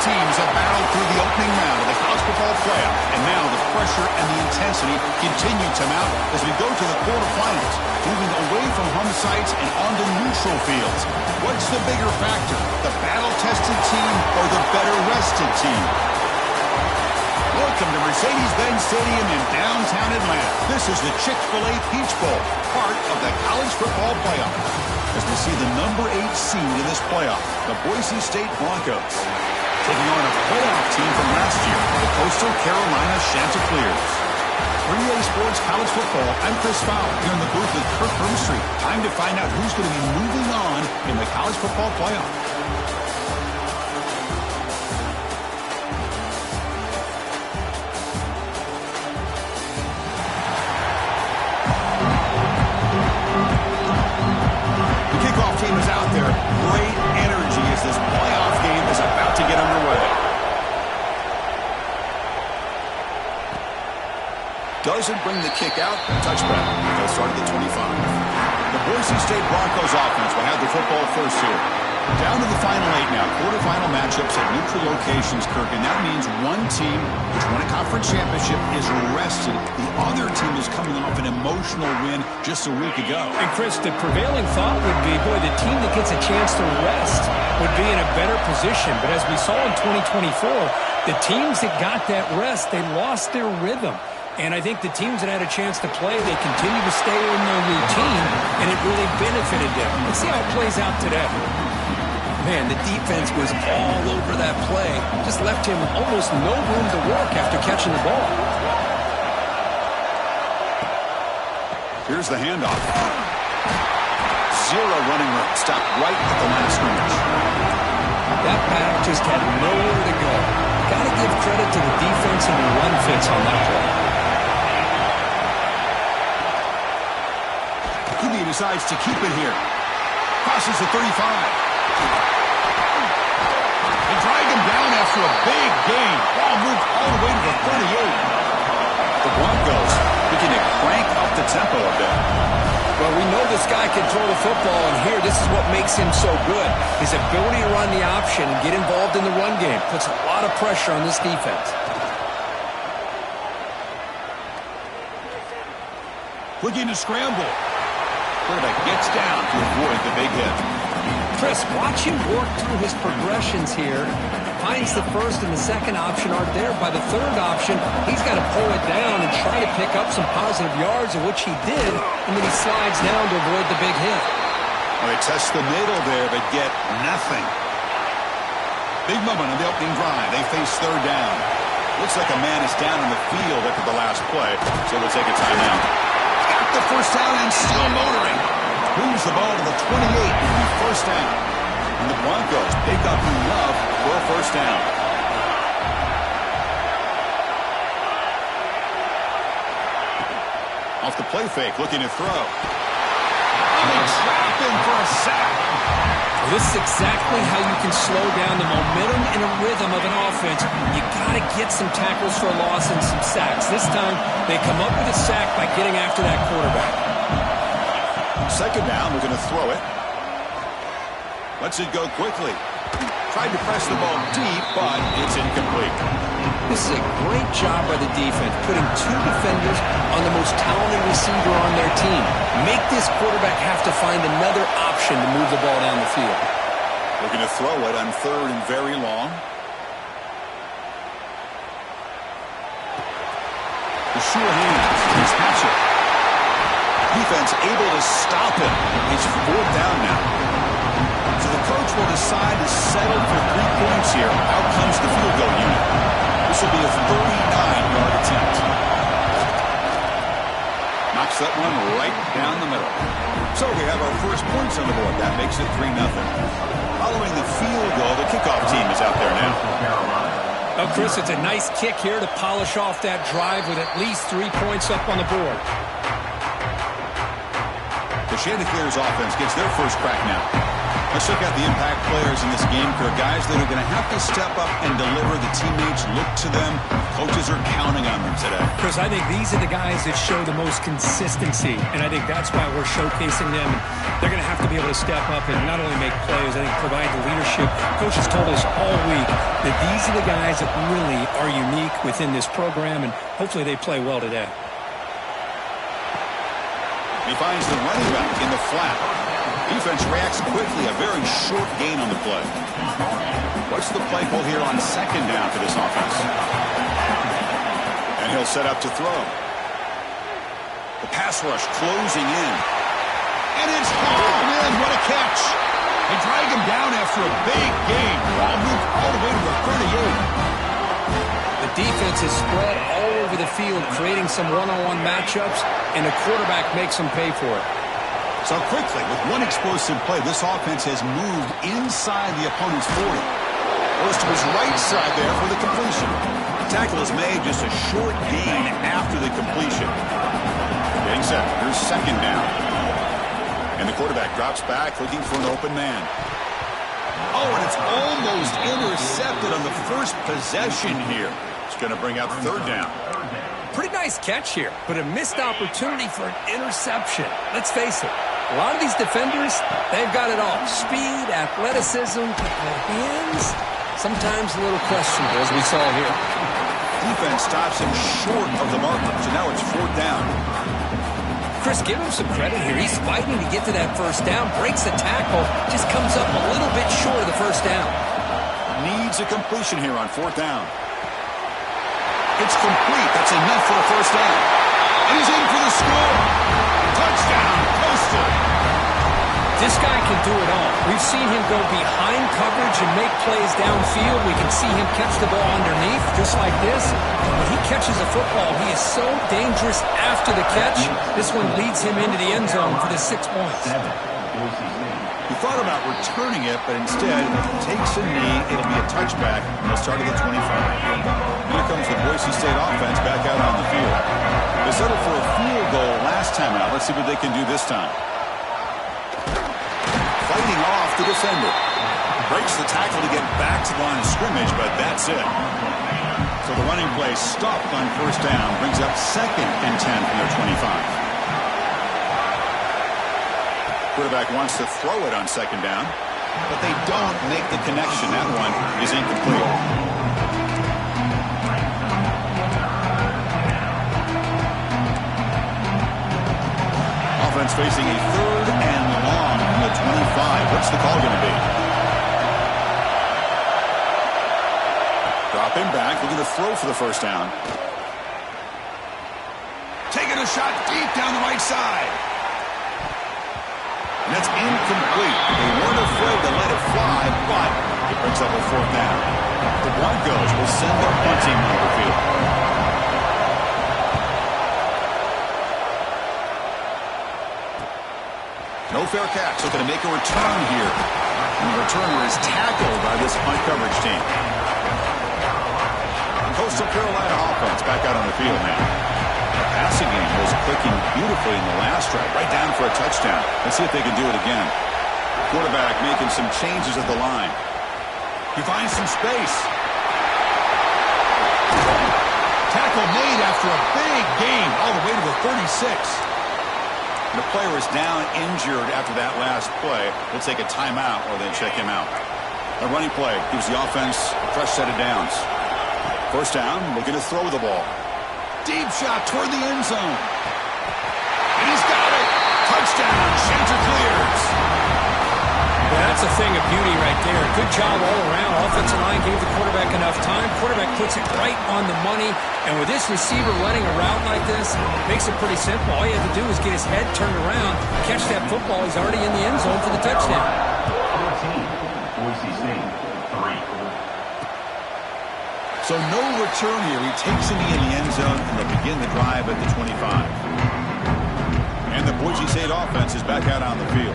teams have battled through the opening round of the college football playoff, and now the pressure and the intensity continue to mount as we go to the quarterfinals, moving away from home sites and onto neutral fields. What's the bigger factor, the battle-tested team or the better-rested team? Welcome to Mercedes-Benz Stadium in downtown Atlanta. This is the Chick-fil-A Peach Bowl, part of the college football playoff. As we see the number 8 seed in this playoff, the Boise State Broncos, taking on a playoff team from last year, the Coastal Carolina Chanticleers. 3A Sports College Football, I'm Chris Fowler, here in the booth with Kirk Hermstreet. Time to find out who's going to be moving on in the college football playoff. Team is out there. Great energy as this playoff game is about to get underway. Doesn't bring the kick out. Touchback. They'll start at the 25. The Boise State Broncos offense will have the football first here. Down to the final 8 now. Quarterfinal matchups at neutral locations, Kirk, and that means one team which won a conference championship is rested. The other team is coming off an emotional win just a week ago. And Chris, the prevailing thought would be, boy, the team that gets a chance to rest would be in a better position. But as we saw in 2024, the teams that got that rest, they lost their rhythm. And I think the teams that had a chance to play, they continue to stay in their routine, and it really benefited them. Let's see how it plays out today. Man, the defense was all over that play. Just left him almost no room to work after catching the ball. Here's the handoff. Zero running room. Stopped right at the line of scrimmage. That back just had nowhere to go. Got to give credit to the defense and the run fits on that play. He decides to keep it here. Crosses the 35. They drag him down after a big gain. Ball moved all the way to the 38. The Broncos begin to crank up the tempo a bit. Well, we know this guy can throw the football, and here, this is what makes him so good. His ability to run the option and get involved in the run game puts a lot of pressure on this defense. Looking to scramble. Quarterback gets down to avoid the big hit. Chris, watch him work through his progressions here. Finds the first and the second option aren't there. By the third option, he's got to pull it down and try to pick up some positive yards, of which he did, and then he slides down to avoid the big hit. Well, they test the middle there, but get nothing. Big moment on the opening drive. They face third down. Looks like a man is down in the field after the last play, so we'll take a timeout. Got the first down and still motoring. Moves the ball to the 28. First down. And the Broncos pick up enough for a first down. Off the play fake, looking to throw. And they trap him for a sack. Well, this is exactly how you can slow down the momentum and a rhythm of an offense. You got to get some tackles for a loss and some sacks. This time, they come up with a sack by getting after that quarterback. Second down, we're going to throw it. Lets it go quickly. Tried to press the ball deep, but it's incomplete. This is a great job by the defense, putting two defenders on the most talented receiver on their team. Make this quarterback have to find another option to move the ball down the field. Looking to throw it on third and very long. The sure hands. He's Hatchet. Defense able to stop him. He's fourth down now. So the coach will decide to settle for 3 points here. Out comes the field goal unit. This will be a 39-yard attempt. Knocks that one right down the middle. So we have our first points on the board. That makes it 3-0. Following the field goal, the kickoff team is out there now. Well, Chris, it's a nice kick here to polish off that drive with at least 3 points up on the board. The Chanticleers offense gets their first crack now. Let's check out the impact players in this game, Kirk. Guys that are going to have to step up and deliver. The teammates look to them. Coaches are counting on them today. Chris, I think these are the guys that show the most consistency, and I think that's why we're showcasing them. They're going to have to be able to step up and not only make plays, I think provide the leadership. Coach has told us all week that these are the guys that really are unique within this program, and hopefully they play well today. He finds the running back in the flat. Defense reacts quickly. A very short gain on the play. What's the play call here on second down for this offense? And he'll set up to throw. The pass rush closing in. And it's hauled in. What a catch. They drag him down after a big gain. Ball moved all the way to the 38. The defense is spread all over the field, creating some one-on-one matchups, and the quarterback makes them pay for it. So quickly, with one explosive play, this offense has moved inside the opponent's 40. Goes to his right side there for the completion. The tackle is made just a short gain after the completion. Getting set. Here's second down. And the quarterback drops back looking for an open man. Oh, and it's almost intercepted on the first possession here. It's going to bring up third down. Pretty nice catch here, but a missed opportunity for an interception. Let's face it, a lot of these defenders, they've got it all. Speed, athleticism, but their hands, sometimes a little questionable, as we saw here. Defense stops him short of the marker, so now it's fourth down. Chris, give him some credit here. He's fighting to get to that first down, breaks the tackle, just comes up a little bit short of the first down. Needs a completion here on fourth down. It's complete. That's enough for a first down. And he's in for the score. Touchdown, posted. This guy can do it all. We've seen him go behind coverage and make plays downfield. We can see him catch the ball underneath, just like this. When he catches a football, he is so dangerous after the catch. This one leads him into the end zone for the 6 points. He thought about returning it, but instead takes a knee. It'll be a touchback. And they'll start at the 25. Here comes the Boise State offense back out on the field. They settled for a field goal last time out. Let's see what they can do this time. Fighting off the defender. Breaks the tackle to get back to the line of scrimmage, but that's it. So the running play stopped on first down. Brings up 2nd and 10 from their 25. Quarterback wants to throw it on second down, but they don't make the connection. That one is incomplete. Offense facing a 3rd and long from the 25. What's the call going to be? Drop him back. Looking to throw for the first down. Taking a shot deep down the right side. And that's incomplete. They weren't afraid to let it fly, but it brings up a fourth down. The Broncos will send their punt team on the field. No fair catch. Looking to make a return here. And the returner is tackled by this punt coverage team. Coastal Carolina offense back out on the field now. Passing game was clicking beautifully in the last drive, right down for a touchdown. Let's see if they can do it again. Quarterback making some changes at the line. He finds some space. Tackle made after a big gain all the way to the 36. And the player is down injured after that last play. We'll take a timeout or then check him out. A running play gives the offense a fresh set of downs. First down, looking to throw the ball. Deep shot toward the end zone. And he's got it. Touchdown. Chanter clears. Yeah, that's a thing of beauty right there. Good job all around. Offensive line gave the quarterback enough time. Quarterback puts it right on the money. And with this receiver running a route like this, makes it pretty simple. All you have to do is get his head turned around, catch that football. He's already in the end zone for the touchdown. 14, Boise State, 3. So no return here. He takes a knee in the end zone, and they'll begin the drive at the 25. And the Boise State offense is back out on the field.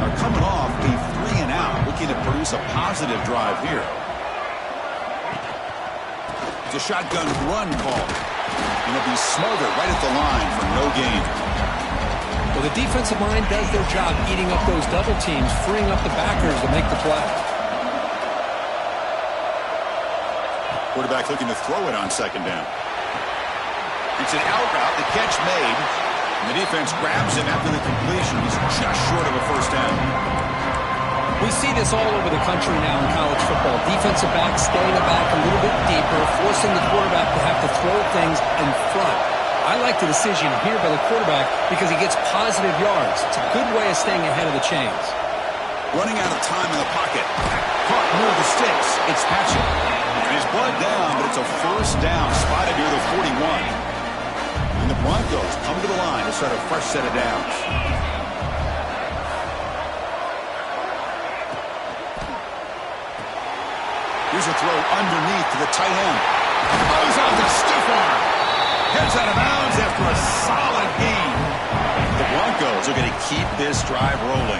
They're coming off a 3-and-out, looking to produce a positive drive here. It's a shotgun run call. And it'll be smothered right at the line for no gain. Well, the defensive line does their job eating up those double teams, freeing up the backers to make the play. Quarterback looking to throw it on second down. It's an out route. The catch made. And the defense grabs him after the completion. He's just short of a first down. We see this all over the country now in college football. Defensive backs staying back a little bit deeper, forcing the quarterback to have to throw things in front. I like the decision here by the quarterback because he gets positive yards. It's a good way of staying ahead of the chains. Running out of time in the pocket. Caught near the sticks. It's Patchett. And he's brought down, but it's a first down spotted near the 41. And the Broncos come to the line to start a fresh set of downs. Here's a throw underneath to the tight end. Throws off the stiff arm. Gets out of bounds after a solid gain. The Broncos are going to keep this drive rolling.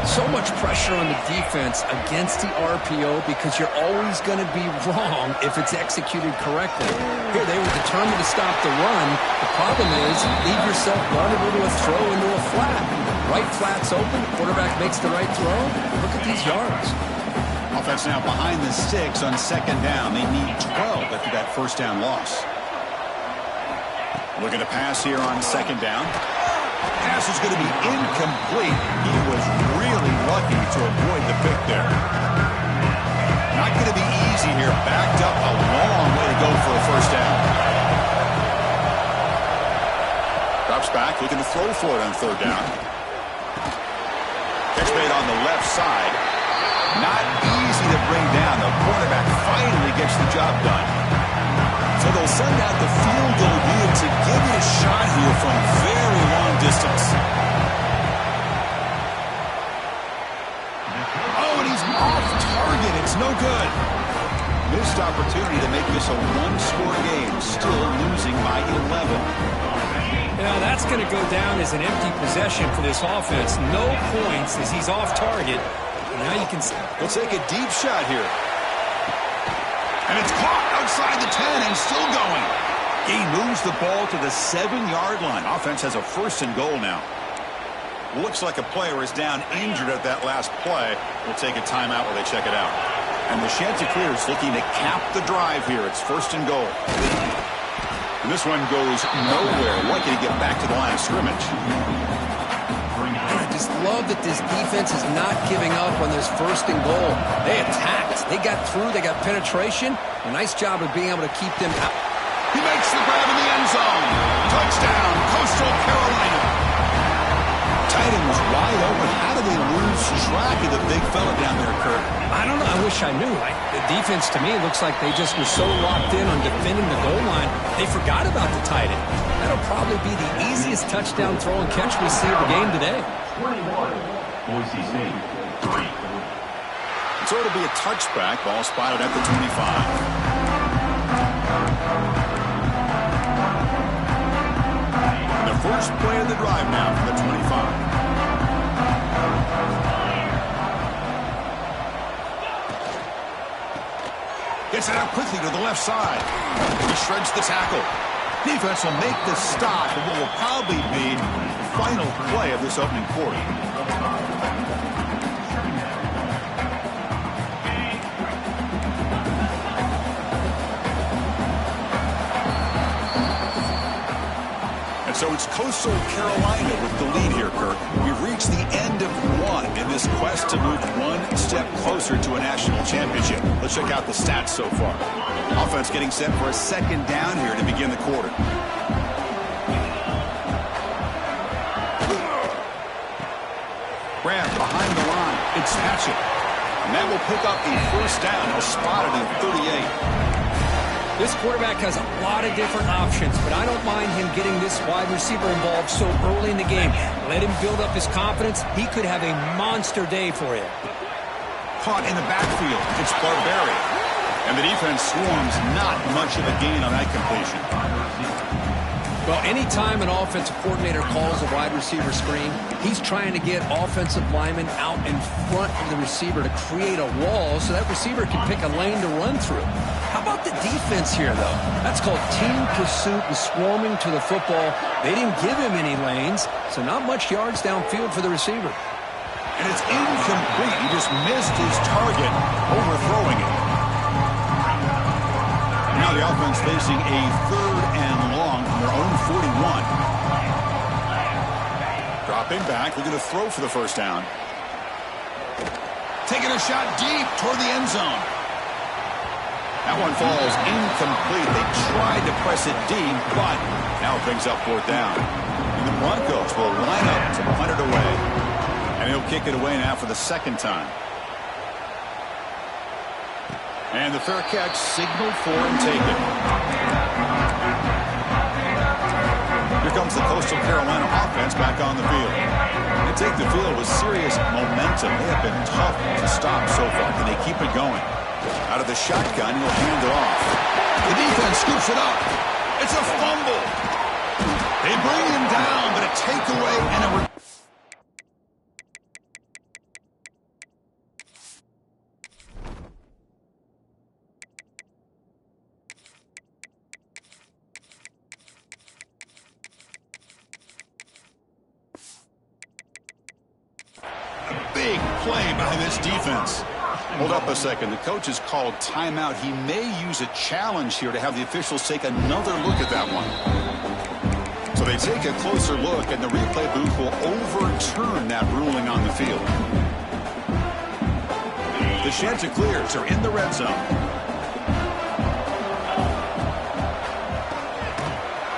So much pressure on the defense against the RPO because you're always going to be wrong if it's executed correctly. Here, they were determined to stop the run. The problem is, leave yourself vulnerable to a throw into a flat. Right flat's open, the quarterback makes the right throw. Look at these yards. Offense now behind the sticks on second down. They need 12 after that first down loss. Looking to pass here on second down. Pass is going to be incomplete. He was really lucky to avoid the pick there. Not going to be easy here. Backed up a long way to go for a first down. Drops back, looking to throw for it on third down. Catch made on the left side. Not easy to bring down. The cornerback finally gets the job done. So they'll send out the field goal unit to give it a shot here from very long distance. Oh, and he's off target. It's no good. Missed opportunity to make this a one-score game. Still losing by 11. Now that's going to go down as an empty possession for this offense. No points as he's off target. Now you can see. They'll take a deep shot here. And it's caught outside the 10 and still going. He moves the ball to the 7-yard line. Offense has a first and goal now. Looks like a player is down injured at that last play. We'll take a timeout while they check it out. And the Ncaa26 looking to cap the drive here. It's first and goal. And this one goes nowhere. Lucky to get back to the line of scrimmage. I just love that this defense is not giving up on this first and goal. They attacked. They got through. They got penetration. A nice job of being able to keep them out. He makes the grab in the end zone. Touchdown, Coastal Carolina. Tight end was wide open. How do they lose track of the big fella down there, Kirk? I don't know. I wish I knew. The defense, to me, looks like they just were so locked in on defending the goal line, they forgot about the tight end. That'll probably be the easiest touchdown throw and catch we see of the game today. 21, Boise State, 3. So it'll be a touchback. Ball spotted at the 25. And the first play of the drive now for the 25. Gets it out quickly to the left side. He shreds the tackle. Defense will make the stop, and what will probably be the final play of this opening quarter. And so it's Coastal Carolina with the lead here, Kirk. We've reached the end of one in this quest to move one step closer to a national championship. Let's check out the stats so far. Offense getting set for a second down here to begin the quarter. Grab behind the line. It's Patchett. And that will pick up the first down. He'll spot it at 38. This quarterback has a lot of different options, but I don't mind him getting this wide receiver involved so early in the game. Let him build up his confidence. He could have a monster day for you. Caught in the backfield. It's Barberi. And the defense swarms, not much of a gain on that completion. Well, anytime an offensive coordinator calls a wide receiver screen, he's trying to get offensive linemen out in front of the receiver to create a wall so that receiver can pick a lane to run through. How about the defense here, though? That's called team pursuit and swarming to the football. They didn't give him any lanes, so not much yards downfield for the receiver. And it's incomplete. He just missed his target, overthrowing it. Now the offense facing a 3rd and long from their own 41. Dropping back, looking to throw for the first down. Taking a shot deep toward the end zone. That one falls incomplete. They tried to press it deep, but now it brings up 4th down. And the Broncos will line up to punt it away. And he'll kick it away now for the 2nd time. And the fair catch signaled for and taken. Here comes the Coastal Carolina offense back on the field. They take the field with serious momentum. They have been tough to stop so far. Can they keep it going? Out of the shotgun, he'll hand it off. The defense scoops it up. It's a fumble. They bring him down, but a takeaway and a... Big play by this defense. Hold up a second. The coach has called timeout. He may use a challenge here to have the officials take another look at that one. So they take a closer look, and the replay booth will overturn that ruling on the field. The Chanticleers are in the red zone.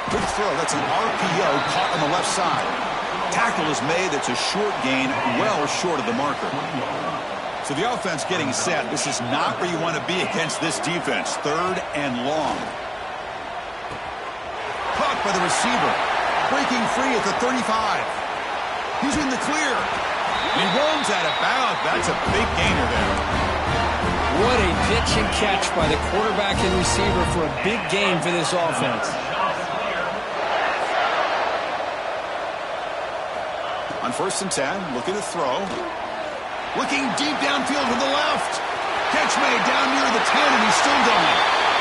Good throw. That's an RPO caught on the left side. Tackle is made. It's a short gain, well short of the marker. So the offense getting set. This is not where you want to be against this defense. 3rd and long. Caught by the receiver. Breaking free at the 35. He's in the clear. He runs out of bounds. That's a big gainer there. What a pitch and catch by the quarterback and receiver for a big gain for this offense. On 1st and 10, looking to throw. Looking deep downfield to the left. Catch made down near the 10, and he's still going.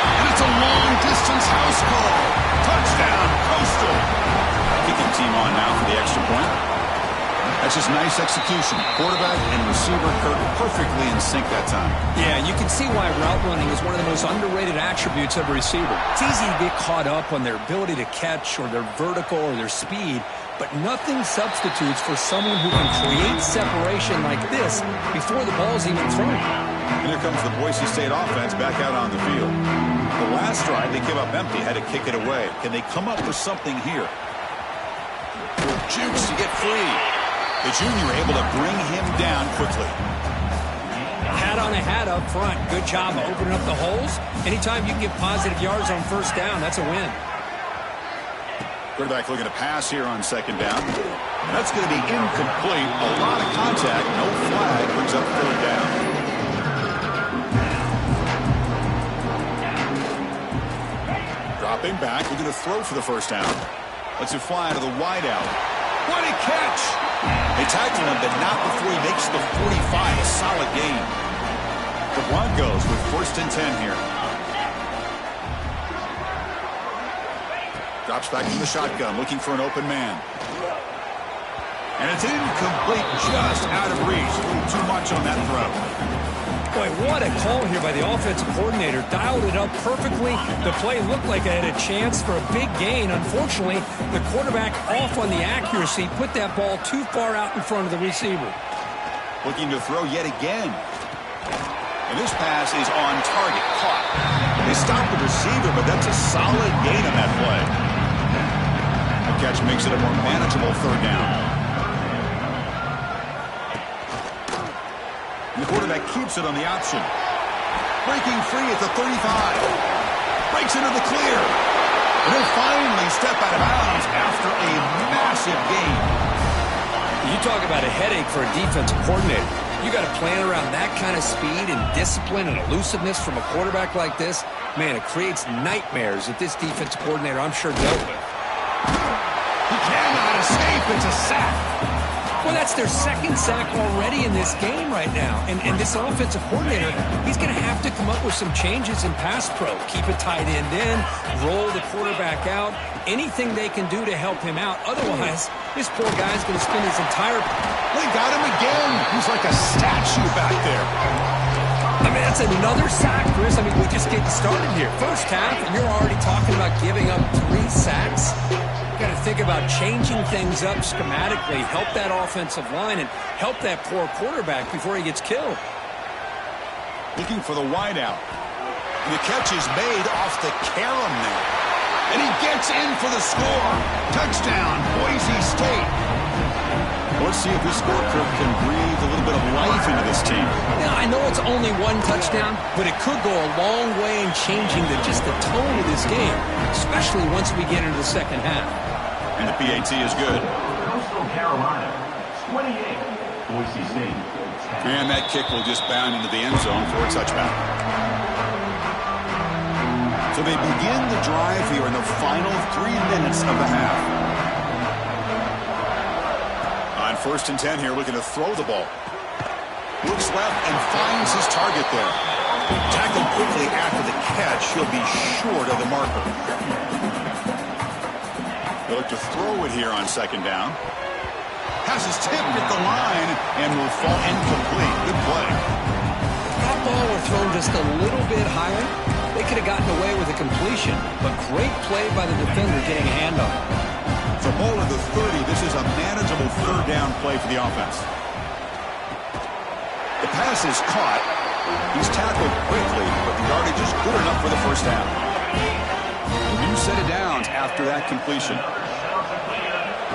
And it's a long-distance house call. Touchdown, Coastal. Kicking team on now for the extra point. That's just nice execution. Quarterback and receiver perfectly in sync that time. Yeah, you can see why route running is one of the most underrated attributes of a receiver. It's easy to get caught up on their ability to catch or their vertical or their speed, but nothing substitutes for someone who can create separation like this before the ball's even thrown. And here comes the Boise State offense back out on the field. The last drive, they came up empty, had to kick it away. Can they come up with something here? Jukes to get free. The junior able to bring him down quickly. Hat on a hat up front. Good job of opening up the holes. Anytime you can get positive yards on 1st down, that's a win. Quarterback looking to pass here on 2nd down. That's going to be incomplete. A lot of contact. No flag. Brings up 3rd down. Dropping back. Looking to throw for the first down. Lets it fly to the wideout. What a catch! They tackle him, but not before he makes the 45. A solid gain. The Broncos with 1st and 10 here. Drops back to the shotgun, looking for an open man. And it's incomplete, just out of reach. A little too much on that throw. Boy, what a call here by the offensive coordinator. Dialed it up perfectly. The play looked like it had a chance for a big gain. Unfortunately, the quarterback off on the accuracy, put that ball too far out in front of the receiver. Looking to throw yet again. And this pass is on target, caught. They stopped the receiver, but that's a solid gain on that play. The catch makes it a more manageable 3rd down. And the quarterback keeps it on the option. Breaking free at the 35. Breaks into the clear. And he'll finally step out of bounds after a massive gain. You talk about a headache for a defensive coordinator. You got to plan around that kind of speed and discipline and elusiveness from a quarterback like this. Man, it creates nightmares that this defensive coordinator, I'm sure, dealt with. It's a sack. Well, that's their second sack already in this game right now. And this offensive coordinator, he's going to have to come up with some changes in pass pro. Keep a tight end in, roll the quarterback out, anything they can do to help him out. Otherwise, this poor guy's going to spend his entire... They got him again. He's like a statue back there. I mean, that's another sack, Chris. I mean, we just getting started here. First half, and you're already talking about giving up 3 sacks. Got to think about changing things up schematically, help that offensive line, and help that poor quarterback before he gets killed. Looking for the wideout. And the catch is made off the carom there. And he gets in for the score. Touchdown, Boise State. Let's see if this score curve can breathe a little bit of life into this team. Now, I know it's only 1 touchdown, but it could go a long way in changing just the tone of this game, especially once we get into the second half. And the PAT is good. Coastal Carolina, 28. Boise State, 10. And that kick will just bound into the end zone for a touchback. So they begin the drive here in the final 3 minutes of the half. On 1st and 10 here, looking to throw the ball. Looks left and finds his target there. Tackled quickly after the catch. He'll be short of the marker. They look to throw it here on 2nd down. Pass is tipped at the line and will fall incomplete. Good play. If that ball were thrown just a little bit higher, they could have gotten away with a completion. But great play by the defender getting a hand on it. So ball at the 30. This is a manageable 3rd down play for the offense. The pass is caught. He's tackled quickly, but the yardage is good enough for the 1st down. A new set of downs after that completion.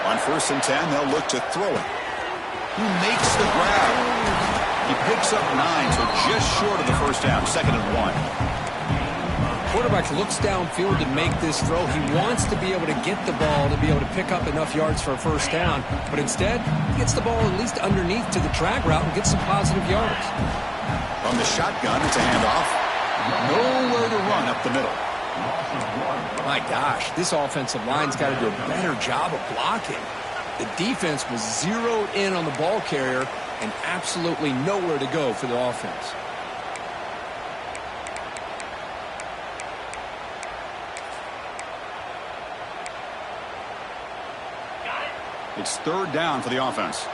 On 1st and 10, they'll look to throw it. He makes the grab. He picks up 9, so just short of the 1st down, 2nd and 1. Quarterback looks downfield to make this throw. He wants to be able to get the ball to be able to pick up enough yards for a 1st down, but instead, he gets the ball at least underneath to the drag route and gets some positive yards. From the shotgun, it's a handoff. Nowhere to run up the middle. My gosh, this offensive line's got to do a better job of blocking. The defense was zeroed in on the ball carrier and absolutely nowhere to go for the offense. It's 3rd down for the offense.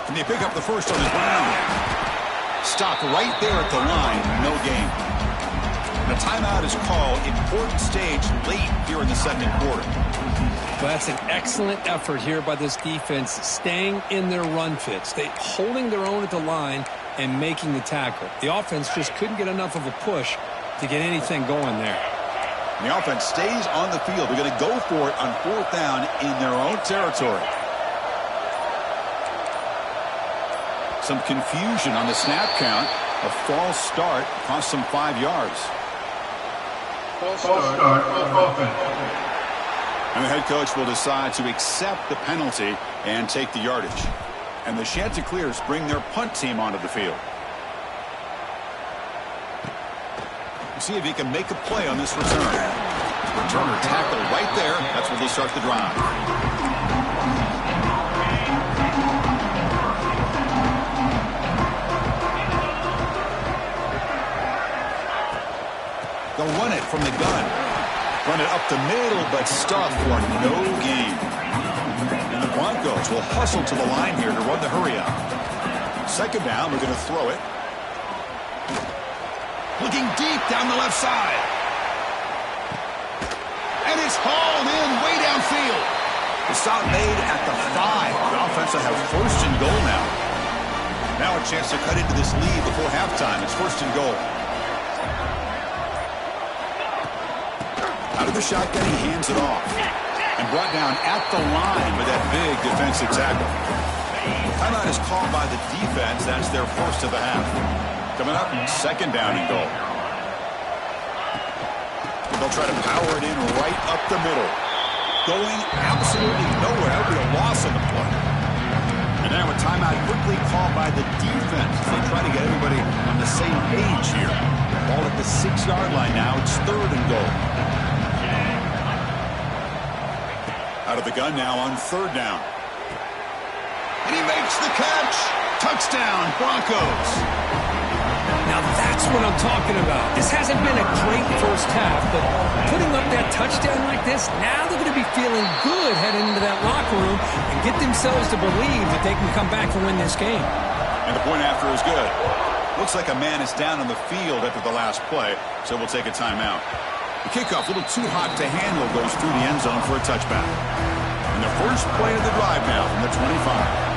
And they pick up the 1st on the ground. Stopped right there at the line. No gain. And a timeout is called. Important stage late here in the 2nd quarter. Well, that's an excellent effort here by this defense, staying in their run fits. They holding their own at the line and making the tackle. The offense just couldn't get enough of a push to get anything going there. And the offense stays on the field. They're going to go for it on 4th down in their own territory. Some confusion on the snap count. A false start cost them 5 yards. False start offense. And the head coach will decide to accept the penalty and take the yardage. And the Chanticleers bring their punt team onto the field. See if he can make a play on this return. Returner tackled right there. That's where they start the drive. They'll run it from the gun. Run it up the middle, but stuffed for no gain. And the Broncos will hustle to the line here to run the hurry up. 2nd down, we're going to throw it. Looking deep down the left side. And it's hauled in way downfield. The stop made at the 5. The offense will have 1st and goal now. Now a chance to cut into this lead before halftime. It's 1st and goal. Out of the shotgun, he hands it off. And brought down at the line with that big defensive tackle. Timeout is called by the defense. That's their 1st of the half. Coming up, 2nd down and goal. They'll try to power it in right up the middle. Going absolutely nowhere. That'll be a loss on the play. And now a timeout quickly called by the defense. They try to get everybody on the same page here. Ball at the 6-yard line now. It's 3rd and goal. Out of the gun now on 3rd down. And he makes the catch. Touchdown, Broncos. Now that's what I'm talking about. This hasn't been a great first half, but putting up that touchdown like this, now they're going to be feeling good heading into that locker room and get themselves to believe that they can come back and win this game. And the point after is good. Looks like a man is down on the field after the last play, so we'll take a timeout. The kickoff, a little too hot to handle, goes through the end zone for a touchback. And the first play of the drive now from the 25.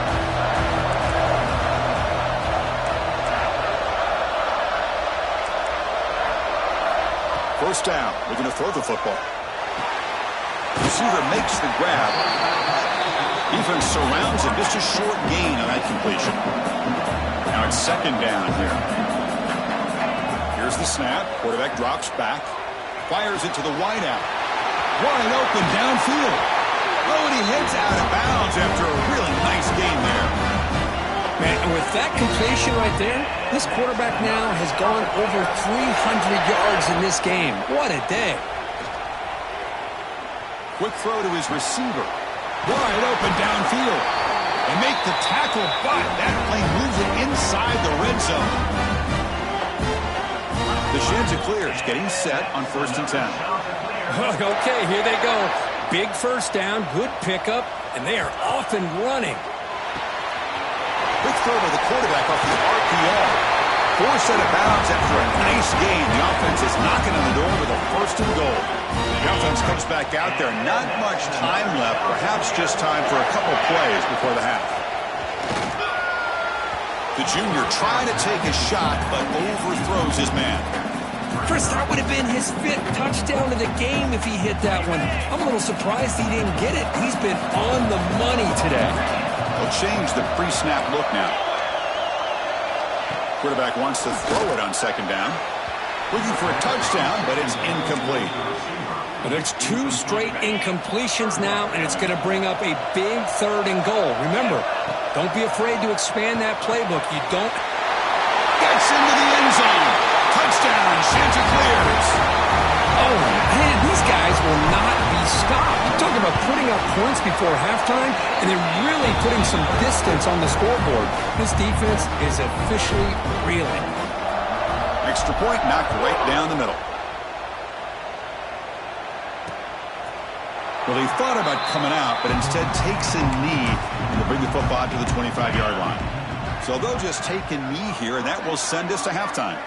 First down, looking to throw the football. Receiver makes the grab. Defense surrounds him. Just a short gain on that completion. Now it's 2nd down here. Here's the snap. Quarterback drops back. Fires it to the wideout. Wide open downfield. Oh, and he heads out of bounds after a really nice game there. Man, and with that completion right there, this quarterback now has gone over 300 yards in this game. What a day. Quick throw to his receiver. Wide open downfield. They make the tackle, but that plane moves it inside the red zone. The Ncaa26 getting set on 1st and 10. Okay, here they go. Big first down, good pickup, and they are off and running. Quick throw to the quarterback off the RPO. Forced out of bounds after a nice gain. The offense is knocking on the door with a 1st and goal. The offense comes back out there. Not much time left. Perhaps just time for a couple plays before the half. The junior trying to take a shot, but overthrows his man. Chris, that would have been his 5th touchdown of the game if he hit that one. I'm a little surprised he didn't get it. He's been on the money today. They'll change the pre-snap look now. Quarterback wants to throw it on 2nd down. Looking for a touchdown, but it's incomplete. Well, there's 2 straight incompletions now, and it's going to bring up a big 3rd and goal. Remember, don't be afraid to expand that playbook. You don't... Gets into the end zone. Touchdown, Ncaa26. Oh, man, these guys will not be stopped. You're talking about putting up points before halftime, and they're really putting some distance on the scoreboard. This defense is officially reeling. Extra point knocked right down the middle. Well, he thought about coming out, but instead takes a knee and to bring the football to the 25-yard line. So they'll just take a knee here, and that will send us to halftime.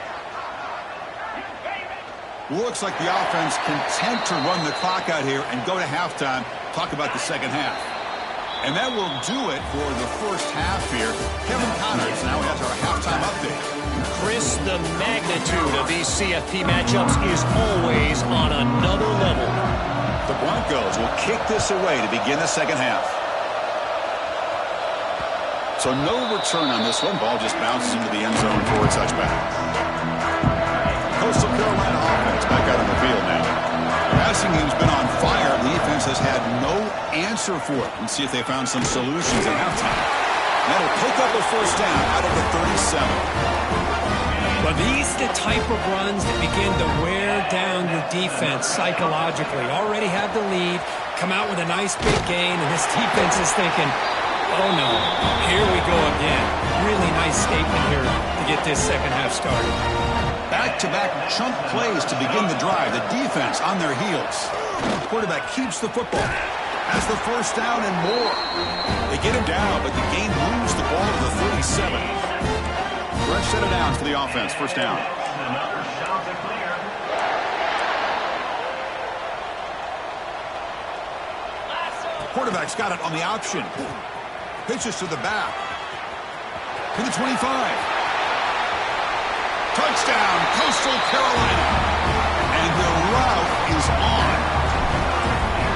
Looks like the offense content to run the clock out here and go to halftime. Talk about the 2nd half. And that will do it for the first half here. Kevin Connors now has our halftime update. Chris, the magnitude of these CFP matchups is always on another level. The Broncos will kick this away to begin the 2nd half. So no return on this one. Ball just bounces into the end zone for a touchback. Coastal Carolina offense back out on the field now. The passing game's been on fire. The defense has had no answer for it. Let's see if they found some solutions at halftime. That'll pick up a 1st down out of the 37. Well, these are the type of runs that begin to wear down your defense psychologically. Already have the lead, come out with a nice big gain, and this defense is thinking, oh no, here we go again. Really nice statement here to get this 2nd half started. Back-to-back chunk plays to begin the drive. The defense on their heels. The quarterback keeps the football. Has the 1st down and more. They get him down, but the game moves the ball to the 37. Fresh set of downs for the offense. 1st down. The quarterback's got it on the option. Pitches to the back. To the 25. Touchdown, Coastal Carolina. And the route is on.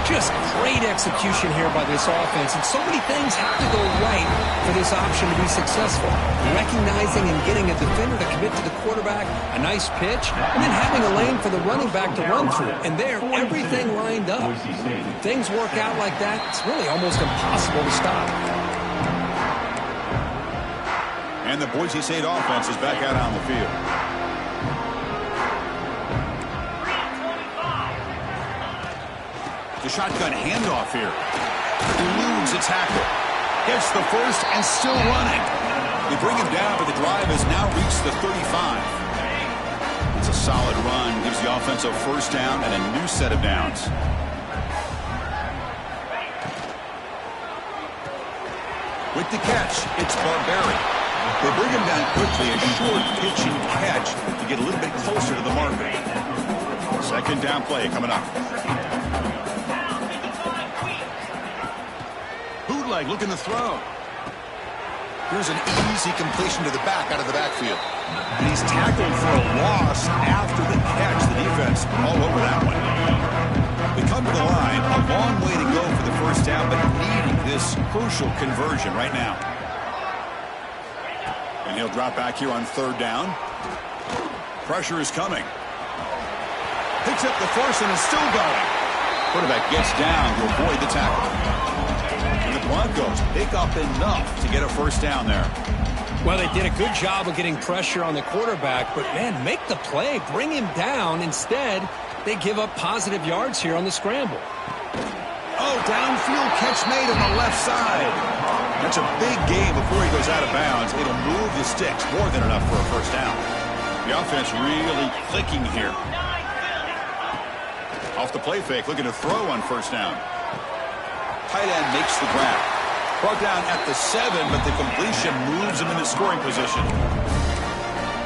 Just great execution here by this offense. And so many things have to go right for this option to be successful. Recognizing and getting a defender to commit to the quarterback, a nice pitch, and then having a lane for the running back to run through. And there, everything lined up. When things work out like that, it's really almost impossible to stop. And the Boise State offense is back out on the field. The shotgun handoff here. Eludes a tackle. Gets the first and still running. They bring him down, but the drive has now reached the 35. It's a solid run. Gives the offense a first down and a new set of downs. With the catch, it's Barberi. They bring him down quickly, a short pitch and catch to get a little bit closer to the marker. Second down play coming up. Bootleg looking to throw. Here's an easy completion to the back out of the backfield. And he's tackled for a loss after the catch. The defense all over that one. We come to the line, a long way to go for the first down, but needing this crucial conversion right now. And he'll drop back here on third down. Pressure is coming. Picks up the first and is still going. Quarterback gets down to avoid the tackle. And the Broncos pick up enough to get a first down there. Well, they did a good job of getting pressure on the quarterback, but, man, make the play. Bring him down. Instead, they give up positive yards here on the scramble. Oh, downfield catch made on the left side. That's a big gain before he goes out of bounds. It'll move the sticks more than enough for a first down. The offense really clicking here. Off the play fake, looking to throw on first down. Tight end makes the grab. Brought down at the 7, but the completion moves him into scoring position.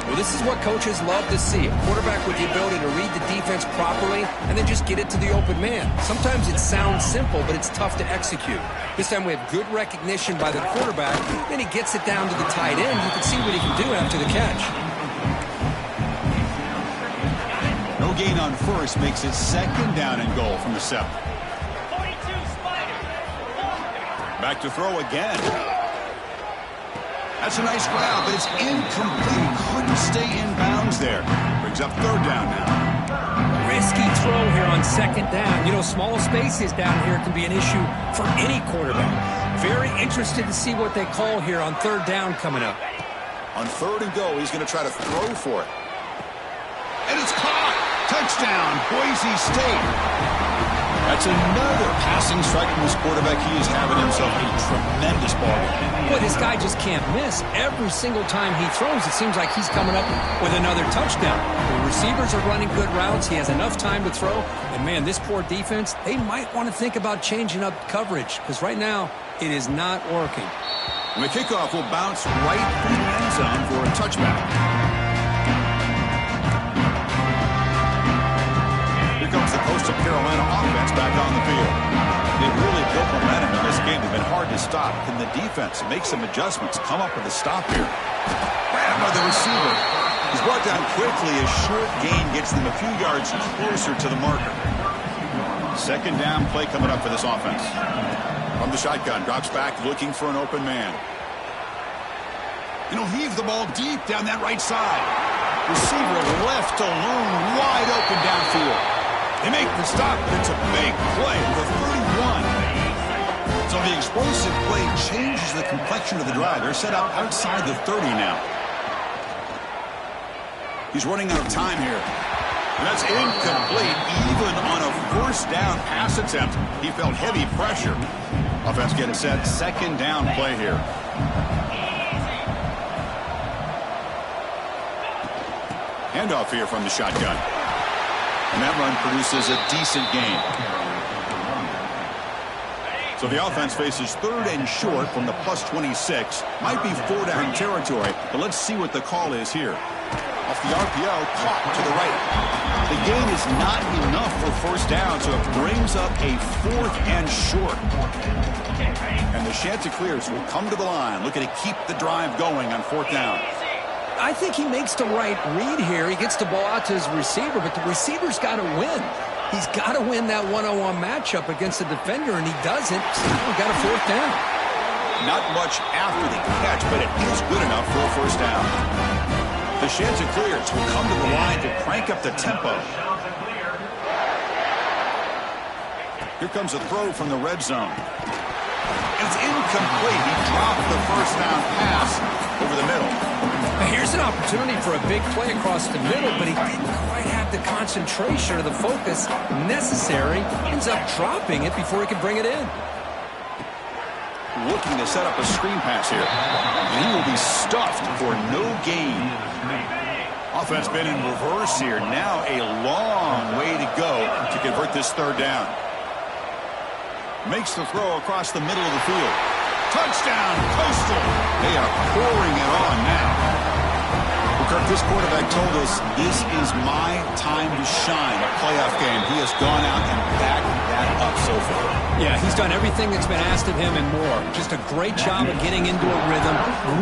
Well, this is what coaches love to see. A quarterback with the ability to read the defense properly and then just get it to the open man. Sometimes it sounds simple, but it's tough to execute. This time we have good recognition by the quarterback. Then he gets it down to the tight end. You can see what he can do after the catch. No gain on first makes it second down and goal from the 7. Back to throw again. That's a nice grab, but it's incomplete. Couldn't stay in bounds there. Brings up third down now. Risky throw here on second down. You know, small spaces down here can be an issue for any quarterback. Very interested to see what they call here on third down coming up. On third and go, he's going to try to throw for it. And it's caught. Touchdown, Boise State. That's another passing strike from this quarterback. He is having himself a tremendous ball game. Boy, this guy just can't miss. Every single time he throws, it seems like he's coming up with another touchdown. The receivers are running good routes. He has enough time to throw. And, man, this poor defense, they might want to think about changing up coverage because right now it is not working. And the kickoff will bounce right through the end zone for a touchback. Comes the Coastal Carolina offense back on the field. They've really built momentum in this game. They've been hard to stop. Can the defense make some adjustments, come up with a stop here? Grab by the receiver. He's brought down quickly. A short gain gets them a few yards closer to the marker. Second down play coming up for this offense. From the shotgun, drops back looking for an open man. Heave the ball deep down that right side. Receiver left alone, wide open downfield. They make the stop, but it's a big play with 31. So the explosive play changes the complexion of the drive. They're set up outside the 30 now. He's running out of time here. And that's incomplete, even on a first down pass attempt. He felt heavy pressure. Offense getting set, second down play here. Handoff here from the shotgun. And that run produces a decent gain. So the offense faces third and short from the plus 26. Might be 4-down territory, but let's see what the call is here. Off the RPO, caught to the right. The gain is not enough for first down, so it brings up a 4th and short. And the Chanticleers will come to the line, looking to keep the drive going on 4th down. I think he makes the right read here. He gets the ball out to his receiver, but the receiver's got to win. He's got to win that one-on-one matchup against the defender, and he doesn't. So now we got a 4th down. Not much after the catch, but it is good enough for a first down. The Chanticleers will come to the line to crank up the tempo. Here comes a throw from the red zone. It's incomplete. He dropped the first down pass over the middle. Now here's an opportunity for a big play across the middle, but he didn't quite have the concentration or the focus necessary. Ends up dropping it before he could bring it in. looking to set up a screen pass here. And he will be stuffed for no gain. Offense been in reverse here. Now a long way to go to convert this third down. Makes the throw across the middle of the field. Touchdown, Coastal. They are pouring it on now. Kirk, this quarterback told us this is my time to shine, a playoff game. He has gone out and backed that up so far. Yeah, he's done everything that's been asked of him and more. Just a great job of getting into a rhythm.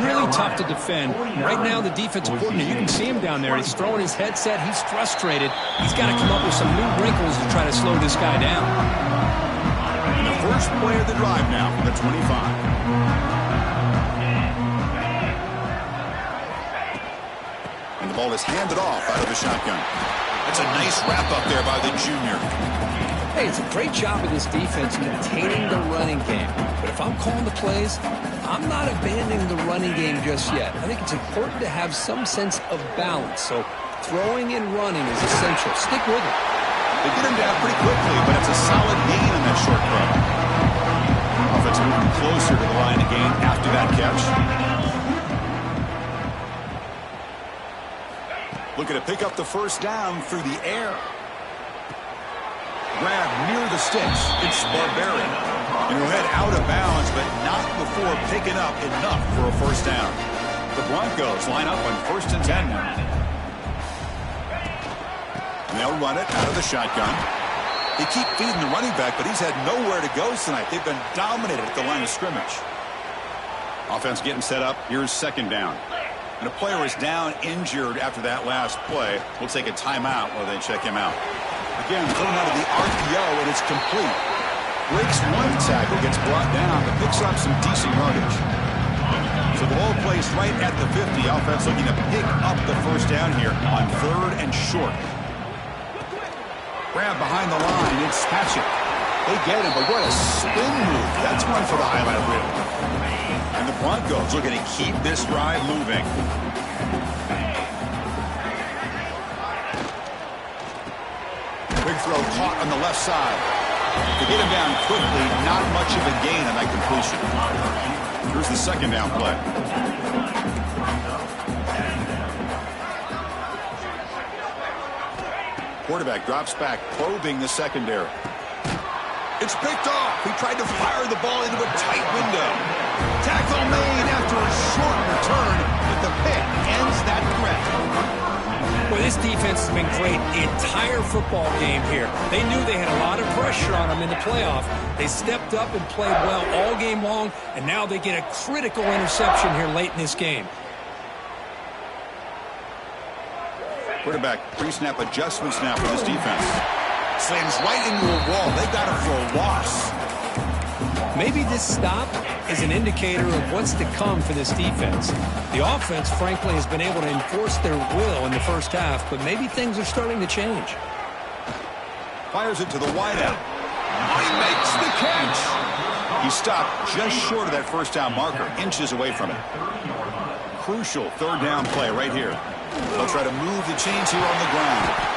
Really tough to defend. Right now, the defensive coordinator, you can see him down there. He's throwing his headset. He's frustrated. He's got to come up with some new wrinkles to try to slow this guy down. And the first play of the drive now from the 25. And the ball is handed off out of the shotgun. That's a nice wrap-up there by the junior. Hey, it's a great job of this defense containing the running game. But if I'm calling the plays, I'm not abandoning the running game just yet. I think it's important to have some sense of balance. So throwing and running is essential. Stick with it. They get him down pretty quickly, but it's a solid gain on that short throw. Offense moving closer to the line of gain after that catch. Looking to pick up the first down through the air. Grab near the sticks. It's Barbarian. And he'll head out of bounds, but not before picking up enough for a first down. The Broncos line up on 1st and 10 now. And they'll run it out of the shotgun. They keep feeding the running back, but he's had nowhere to go tonight. They've been dominated at the line of scrimmage. Offense getting set up. Here's second down. And a player is down injured after that last play. We'll take a timeout while they check him out. Again, thrown out of the RPO, and it's complete. Breaks one tackle, gets brought down, but picks up some decent yardage. So the ball placed right at the 50. Offense looking to pick up the first down here on 3rd and short. Grab behind the line. It's Hatchett. They get him, but what a spin move. That's one for the highlight reel. And the Broncos looking to keep this drive moving. Big throw caught on the left side. To get him down quickly, not much of a gain on that completion. Here's the second down play. Quarterback drops back, probing the secondary. It's picked off. He tried to fire the ball into a tight window. Tackle made after a short return, but the pick ends that threat. Well, this defense has been great the entire football game here. They knew they had a lot of pressure on them in the playoff. They stepped up and played well all game long, and now they get a critical interception here late in this game. Quarterback pre-snap adjustments now for this defense. Slams right into a wall. They got him for a loss. Maybe this stop is an indicator of what's to come for this defense. The offense, frankly, has been able to enforce their will in the first half, but maybe things are starting to change. Fires it to the wideout. He makes the catch. He stopped just short of that first down marker, inches away from it. Crucial third down play right here. They'll try to move the chains here on the ground.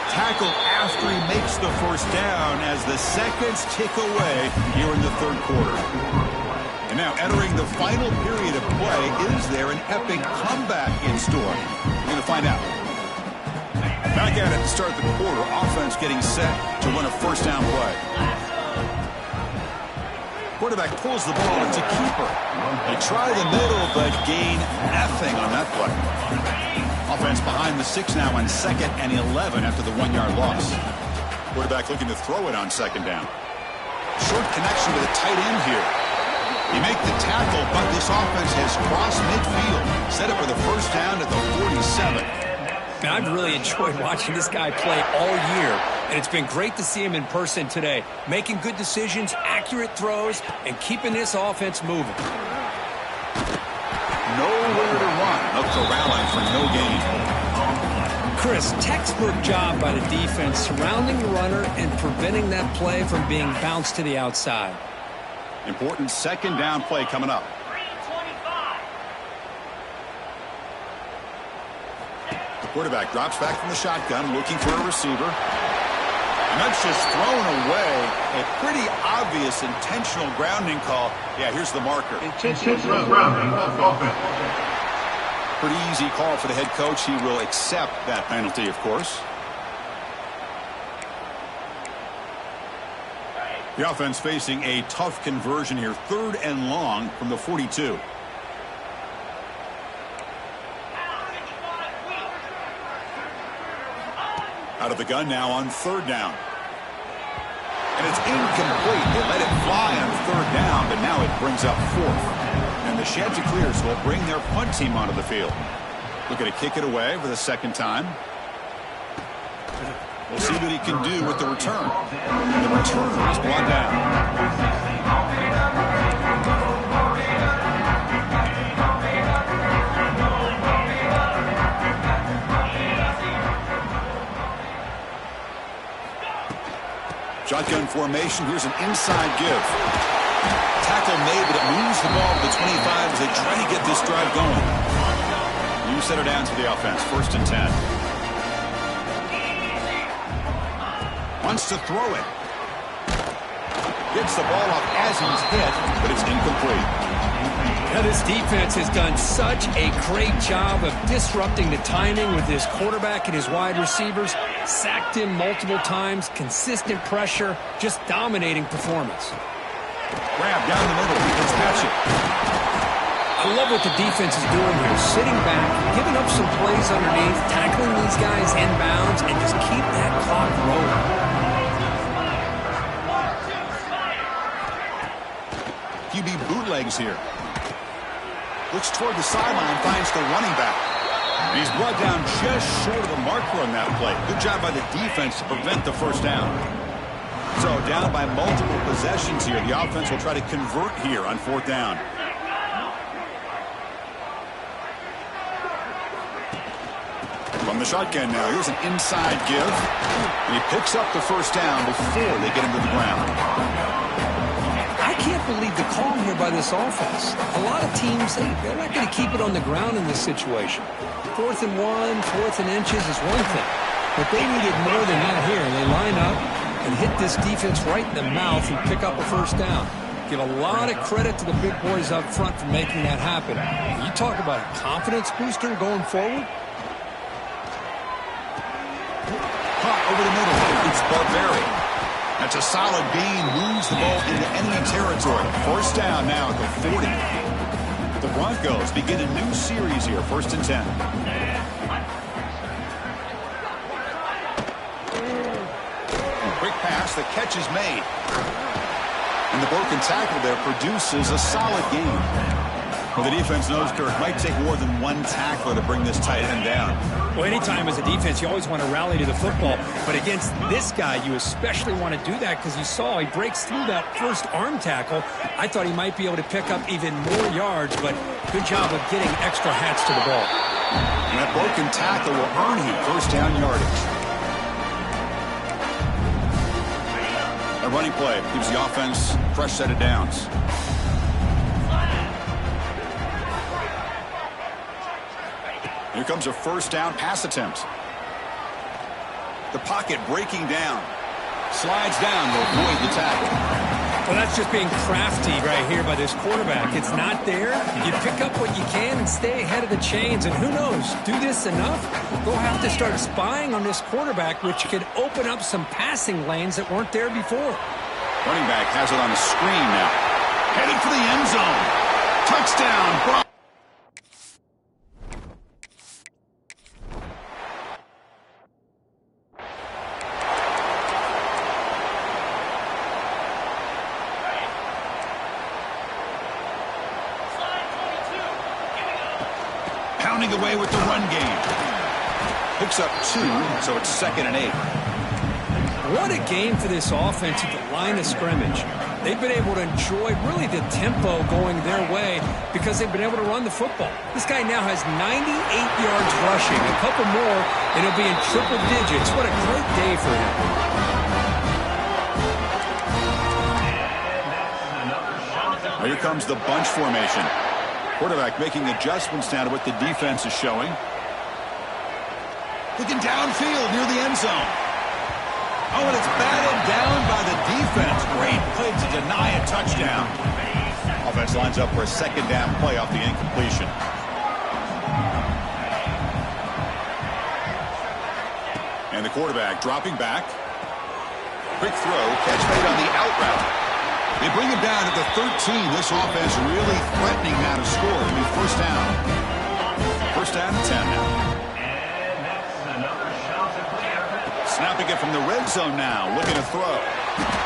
Tackle after he makes the first down as the seconds tick away here in the third quarter. And now entering the final period of play, is there an epic comeback in store? We're going to find out. Back at it to start the quarter. Offense getting set to run a first down play. Quarterback pulls the ball. It's a keeper. They try the middle, but gain nothing on that play. Offense behind the 6 now on 2nd and 11 after the 1-yard loss. Quarterback looking to throw it on second down. Short connection to the tight end here. You make the tackle, but this offense has crossed midfield. Set up for the first down at the 47. And I've really enjoyed watching this guy play all year, and it's been great to see him in person today. Making good decisions, accurate throws, and keeping this offense moving. Nowhere to run. A corralling for no gain. Chris, textbook job by the defense surrounding the runner and preventing that play from being bounced to the outside. Important second down play coming up. The quarterback drops back from the shotgun looking for a receiver. And that's just thrown away. A pretty obvious intentional grounding call. Yeah, here's the marker. Intentional grounding offense. Pretty easy call for the head coach. He will accept that penalty, of course. The offense facing a tough conversion here. 3rd and long from the 42. Out of the gun now on 3rd down. And it's incomplete. They let it fly on 3rd down, but now it brings up 4th. And the Chanticleers will bring their punt team onto the field. Looking to kick it away for the 2nd time. We'll see what he can do with the return. The return is brought down. Shotgun formation. Here's an inside give. Tackle made, but it moves the ball to the 25 as they try to get this drive going. You set her down to the offense. 1st and 10. Wants to throw it. Gets the ball off as he's hit, but it's incomplete. Now, this defense has done such a great job of disrupting the timing with his quarterback and his wide receivers. Sacked him multiple times, consistent pressure, just dominating performance. Grab down the middle. Let's catch it. I love what the defense is doing here. Sitting back, giving up some plays underneath, tackling these guys inbounds, and just keep that clock rolling. QB bootlegs here. Looks toward the sideline, finds the running back. And he's brought down just short of the marker on that play. Good job by the defense to prevent the 1st down. So down by multiple possessions here. The offense will try to convert here on 4th down. From the shotgun now, here's an inside give. And he picks up the 1st down before they get him to the ground. I can't believe the call here by this offense. A lot of teams, they're not going to keep it on the ground in this situation. 4th and 1, 4th and inches is one thing. But they needed more than that here. They line up and hit this defense right in the mouth and pick up a 1st down. Give a lot of credit to the big boys up front for making that happen. You talk about a confidence booster going forward. Caught over the middle. It's Barbaric. That's a solid gain. Moves the ball into enemy territory. 1st down now at the 40. The Broncos begin a new series here. 1st and 10. Quick pass. The catch is made. And the broken tackle there produces a solid gain. Well, the defense knows, Kirk, might take more than one tackler to bring this tight end down. Well, anytime as a defense, you always want to rally to the football. But against this guy, you especially want to do that because you saw he breaks through that 1st arm tackle. I thought he might be able to pick up even more yards, but good job of getting extra hats to the ball. And that broken tackle will earn him 1st down yardage. A running play gives the offense a fresh set of downs. Here comes a 1st down pass attempt. The pocket breaking down. Slides down to avoid the tackle. Well, that's just being crafty right here by this quarterback. It's not there. You pick up what you can and stay ahead of the chains. And who knows, do this enough, they'll have to start spying on this quarterback, which could open up some passing lanes that weren't there before. Running back has it on the screen now. Headed for the end zone. Touchdown. Pounding away with the run game. Picks up 2, so it's 2nd and 8. What a game for this offense at the line of scrimmage. They've been able to enjoy really the tempo going their way because they've been able to run the football. This guy now has 98 yards rushing, a couple more, and he'll be in triple digits. What a great day for him. Now here comes the bunch formation. Quarterback making adjustments now to what the defense is showing. Looking downfield near the end zone. Oh, and it's batted down by the defense. Great play to deny a touchdown. Offense lines up for a second down play off the incompletion. And the quarterback dropping back. Quick throw, catch made on the out route. They bring him down at the 13. This offense really threatening now to score. It'll be first down. First down and 10 now. Snapping it from the red zone now. Looking to throw.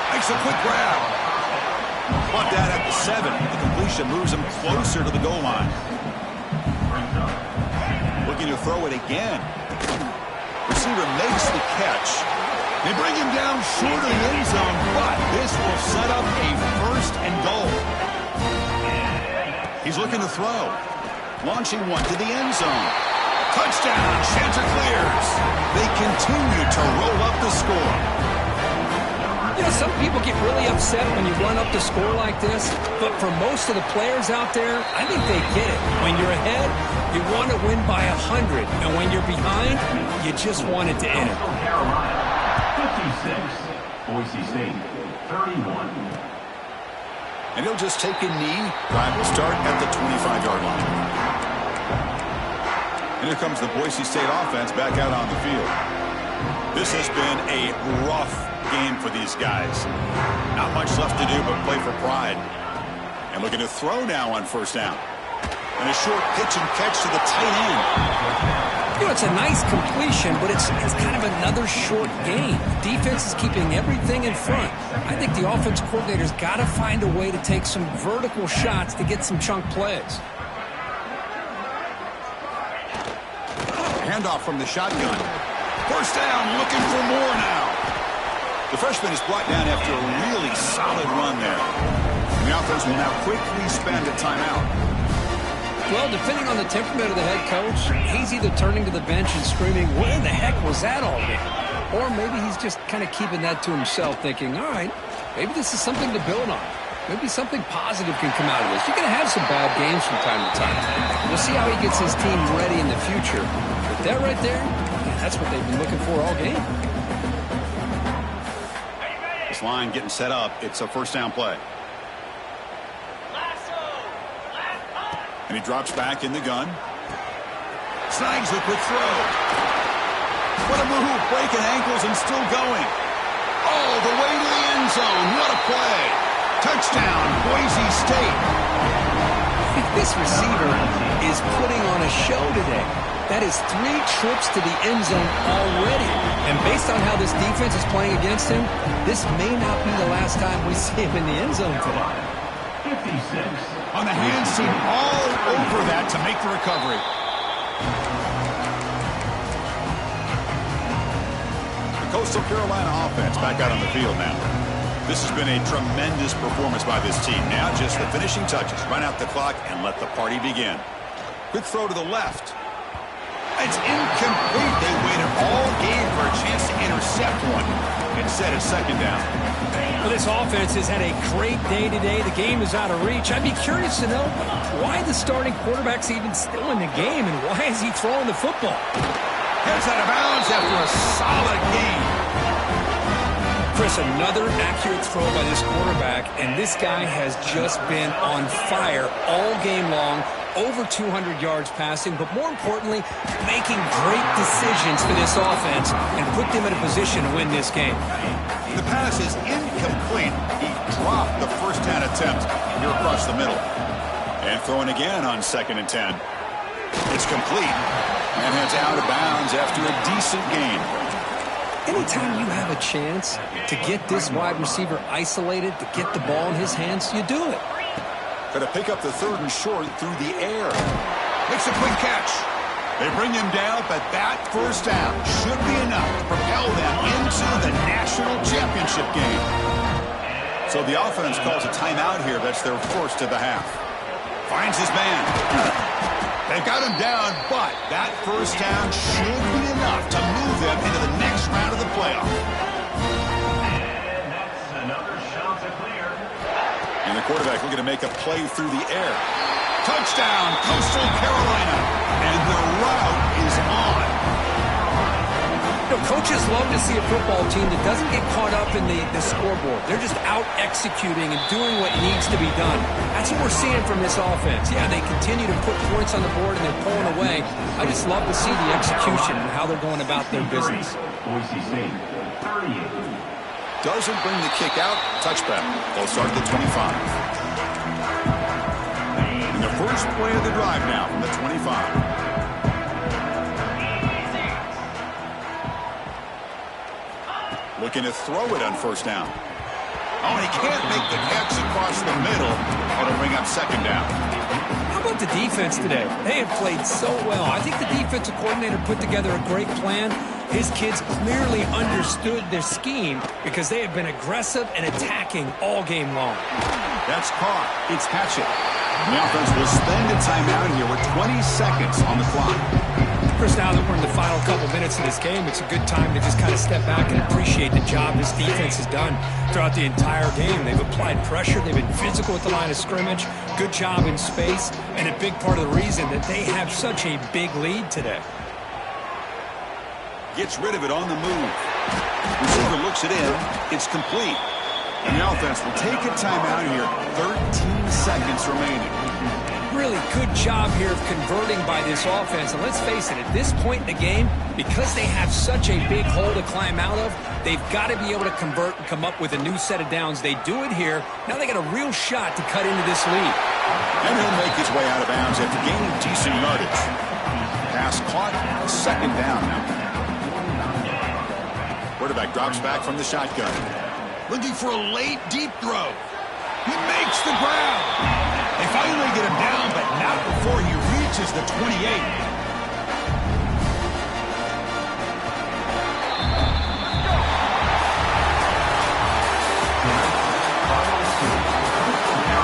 Makes a quick grab. Brought down at the 7. The completion moves him closer to the goal line. Looking to throw it again. Receiver makes the catch. They bring him down short of the end zone, but this will set up a first and goal. He's looking to throw. Launching one to the end zone. Touchdown, Chanticleers. They continue to roll up the score. You know, some people get really upset when you run up the score like this, but for most of the players out there, I think they get it. When you're ahead, you want to win by 100, and when you're behind, you just want it to end. 56, Boise State, 31. And he'll just take a knee. Drive will start at the 25-yard line. And here comes the Boise State offense back out on the field. This has been a rough game for these guys. Not much left to do but play for pride. And looking to throw now on first down. And a short pitch and catch to the tight end. You know, it's a nice completion, but it's kind of another short game. The defense is keeping everything in front. I think the offense coordinator's got to find a way to take some vertical shots to get some chunk plays. Handoff from the shotgun. First down, looking for more now. The freshman is brought down after a really solid run there. And the offense will now quickly spend a timeout. Well, depending on the temperament of the head coach, he's either turning to the bench and screaming, where the heck was that all game? Or maybe he's just kind of keeping that to himself, thinking, all right, maybe this is something to build on. Maybe something positive can come out of this. You're going to have some bad games from time to time. We'll see how he gets his team ready in the future. But that right there, that's what they've been looking for all game. This line getting set up. It's a first down play. And he drops back in the gun. Snags a quick throw. What a move. Breaking ankles and still going. All the way to the end zone. What a play. Touchdown, Boise State. This receiver is putting on a show today. That is 3 trips to the end zone already. And based on how this defense is playing against him, this may not be the last time we see him in the end zone today. 56. On the hands team all over that to make the recovery. The Coastal Carolina offense back out on the field now. This has been a tremendous performance by this team. Now just the finishing touches. Run out the clock and let the party begin. Quick throw to the left. It's incomplete. They waited all game for a chance to intercept one. Instead, it's second down. Well, this offense has had a great day today. The game is out of reach. I'd be curious to know why the starting quarterback's even still in the game and why is he throwing the football? Heads out of bounds after a solid game. Chris, another accurate throw by this quarterback, and this guy has just been on fire all game long. Over 200 yards passing, but more importantly, making great decisions for this offense and put them in a position to win this game. The pass is incomplete. He dropped the first down attempt here across the middle. And throwing again on 2nd and 10. It's complete and heads out of bounds after a decent gain. Anytime you have a chance to get this wide receiver isolated, to get the ball in his hands, you do it. Going to pick up the 3rd and short through the air. Makes a quick catch. They bring him down, but that first down should be enough to propel them into the national championship game. So the offense calls a timeout here. That's their first of the half. Finds his man. They've got him down, but that first down should be enough to move them into the next round of the playoff. And that's another shot to clear. And the quarterback looking to make a play through the air. Touchdown, Coastal Carolina. And the route is on. You know, coaches love to see a football team that doesn't get caught up in the scoreboard. They're just out executing and doing what needs to be done. That's what we're seeing from this offense. Yeah, they continue to put points on the board and they're pulling away. I just love to see the execution and how they're going about their business. Doesn't bring the kick out. Touchback. They'll start at the 25. And the first play of the drive now from the 25. Looking to throw it on first down. Oh, and he can't make the catch across the middle. It'll bring up second down. How about the defense today? They have played so well. I think the defensive coordinator put together a great plan. His kids clearly understood their scheme because they have been aggressive and attacking all game long. That's caught. It's Hatchett. The offense will spend a timeout here with 20 seconds on the clock. Chris, now that we're in the final couple minutes of this game, it's a good time to just kind of step back and appreciate the job this defense has done throughout the entire game. They've applied pressure. They've been physical at the line of scrimmage. Good job in space, and a big part of the reason that they have such a big lead today. Gets rid of it on the move. Receiver looks it in. It's complete. And the offense will take a timeout here. 13 seconds remaining. Really good job here of converting by this offense. And let's face it, at this point in the game, because they have such a big hole to climb out of, they've got to be able to convert and come up with a new set of downs. They do it here. Now they got a real shot to cut into this lead. And he'll make his way out of bounds after gaining decent yardage. Pass caught. Second down now. Quarterback drops back from the shotgun. Looking for a late, deep throw. He makes the ground. They finally get him down, but not before he reaches the 28.